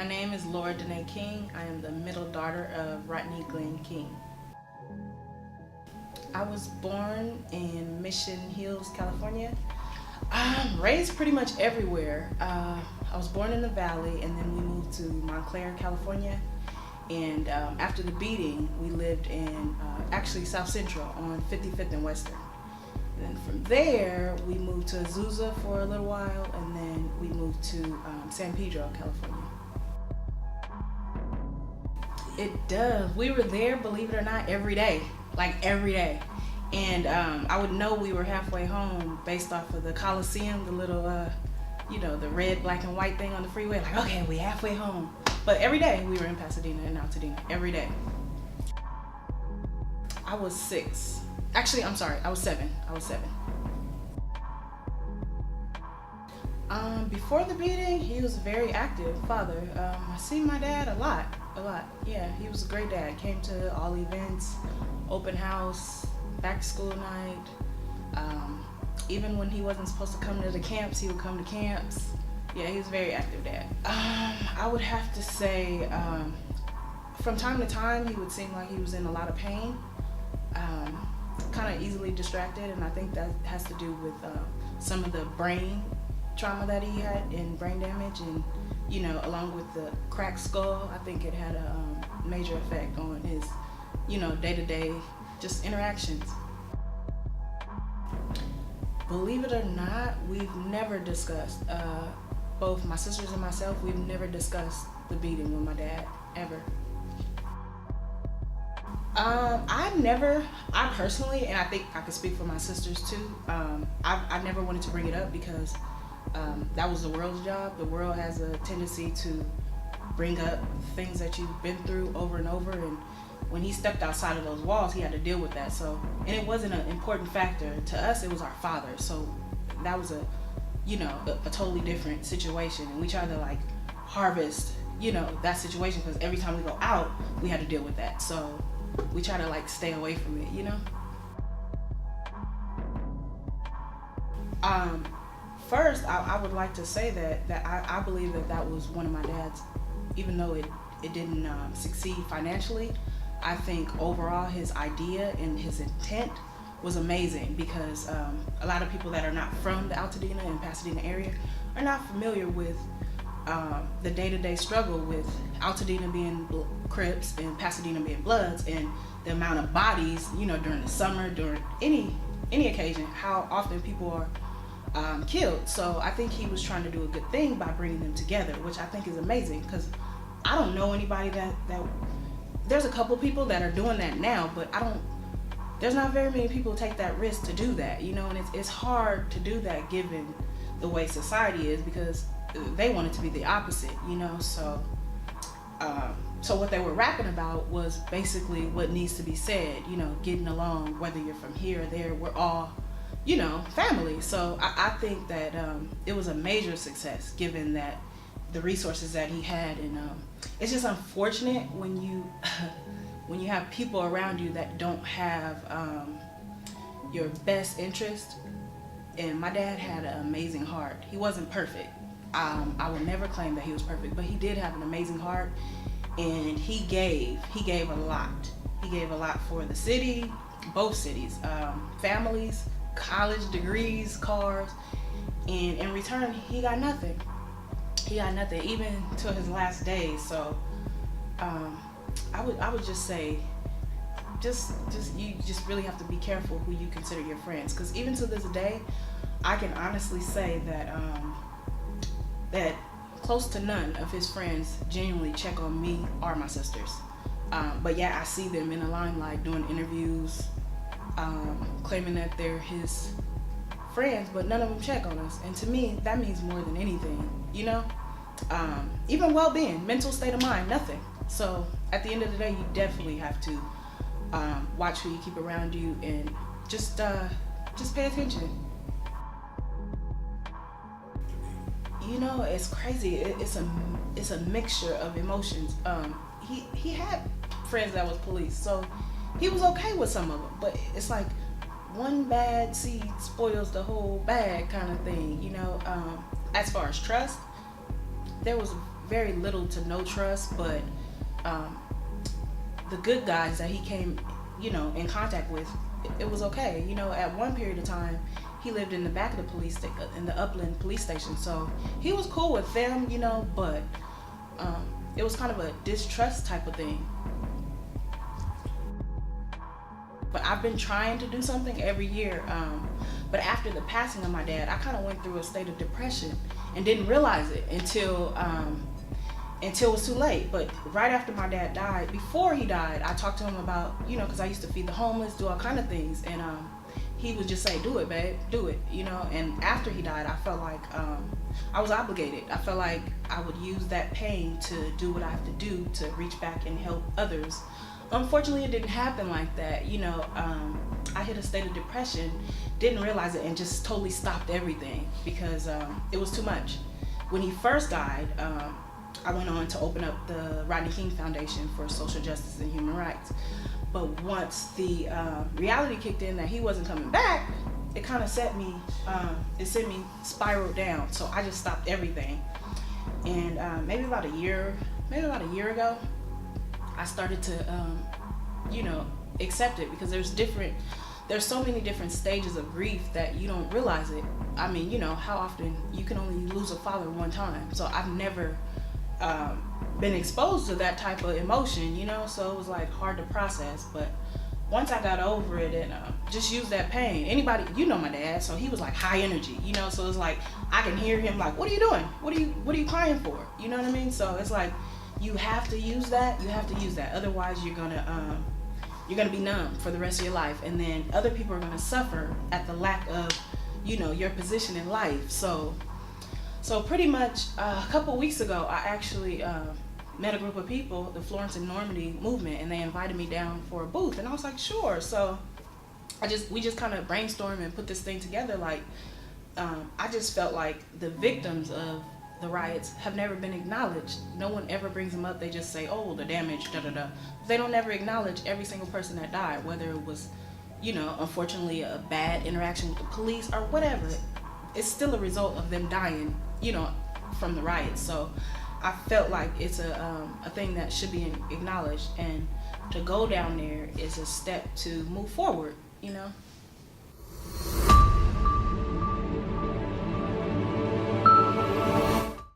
My name is Lora King. I am the middle daughter of Rodney King. I was born in Mission Hills, California. Raised pretty much everywhere. I was born in the Valley, and then we moved to Montclair, California. And after the beating, we lived in actually South Central on 55th and Western. And then from there, we moved to Azusa for a little while, and then we moved to San Pedro, California. It does. We were there, believe it or not, every day, like every day. And I would know we were halfway home based off of the Coliseum, the little, the red, black, and white thing on the freeway. Like, okay, we halfway home. But every day we were in Pasadena and Altadena, every day. I was 6. Actually, I'm sorry, I was 7. Before the beating, he was a very active father. I see my dad a lot. Yeah, he was a great dad. Came to all events, open house, back to school night. Even when he wasn't supposed to come to the camps, he would come to camps. Yeah, he was a very active dad. I would have to say, from time to time, he would seem like he was in a lot of pain, kind of easily distracted, and I think that has to do with some of the brain trauma that he had and brain damage, and along with the cracked skull, I think it had a major effect on his, day-to-day just interactions. Believe it or not, we've never discussed, both my sisters and myself, we've never discussed the beating with my dad, ever. I personally, and I think I could speak for my sisters too, I never wanted to bring it up because that was the world's job. The world has a tendency to bring up things that you've been through over and over, and when he stepped outside of those walls, he had to deal with that. So, and it wasn't an important factor to us, it was our father. So that was a totally different situation, and we tried to harvest, that situation, because every time we go out, we had to deal with that. So we try to stay away from it, First, I would like to say that I believe that was one of my dad's, even though it didn't succeed financially. I think overall his idea and his intent was amazing, because a lot of people that are not from the Altadena and Pasadena area are not familiar with the day-to-day struggle with Altadena being Crips and Pasadena being Bloods, and the amount of bodies, during the summer, during any occasion, how often people are killed. So I think he was trying to do a good thing by bringing them together, which I think is amazing, because I don't know anybody that there's a couple people that are doing that now, but there's not very many people who take that risk to do that, and it's hard to do that given the way society is, because they want it to be the opposite, so what they were rapping about was basically what needs to be said, getting along, whether you're from here or there, we're all family. So I think that it was a major success, given that the resources that he had, and it's just unfortunate when you have people around you that don't have your best interest. And my dad had an amazing heart. He wasn't perfect. I would never claim that he was perfect, but he did have an amazing heart, and he gave a lot. He gave a lot for the city, both cities, families, college degrees, cars, and in return he got nothing. Even till his last days. So I would just say you just really have to be careful who you consider your friends, because even to this day I can honestly say that that close to none of his friends genuinely check on me or my sisters, but yeah, I see them in the limelight doing interviews, claiming that they're his friends, but none of them check on us. And to me, that means more than anything, even well-being, mental state of mind, nothing. So at the end of the day, you definitely have to watch who you keep around you, and just pay attention. It's crazy. It's a mixture of emotions. He had friends that was police, so he was okay with some of them, but it's like one bad seed spoils the whole bag kind of thing, As far as trust, there was very little to no trust, but um, the good guys that he came, in contact with, it was okay. At one period of time, he lived in the back of the in the Upland police station, so he was cool with them, but it was kind of a distrust type of thing. But I've been trying to do something every year. But after the passing of my dad, I kind of went through a state of depression and didn't realize it until it was too late. But right after my dad died, before he died, I talked to him about, because I used to feed the homeless, do all kind of things, and he would just say, "Do it, babe, do it," And after he died, I felt like I was obligated. I felt like I would use that pain to do what I have to do to reach back and help others. Unfortunately, it didn't happen like that. I hit a state of depression, didn't realize it, and just totally stopped everything because it was too much. When he first died, I went on to open up the Rodney King Foundation for Social Justice and Human Rights. But once the reality kicked in that he wasn't coming back, it kind of sent me spiraled down. So I just stopped everything. And maybe about a year ago, I started to, accept it, because there's so many different stages of grief that you don't realize it. I mean, how often you can only lose a father one time. So I've never been exposed to that type of emotion, so it was like hard to process. But once I got over it and just used that pain, anybody, my dad, so he was like high energy, so it's like I can hear him like, "What are you doing? What are you crying for?" You know what I mean? So it's like you have to use that. Otherwise you're gonna be numb for the rest of your life, and then other people are gonna suffer at the lack of your position in life. So pretty much a couple weeks ago, I actually met a group of people, the Florence and Normandy movement, and they invited me down for a booth, and I was like, sure. So we just kind of brainstormed and put this thing together. Like I just felt like the victims of the riots have never been acknowledged. No one ever brings them up. They just say, "Oh, the damage, da da da." They don't ever acknowledge every single person that died, whether it was, unfortunately a bad interaction with the police or whatever. It's still a result of them dying, from the riots. So I felt like it's a thing that should be acknowledged, and to go down there is a step to move forward.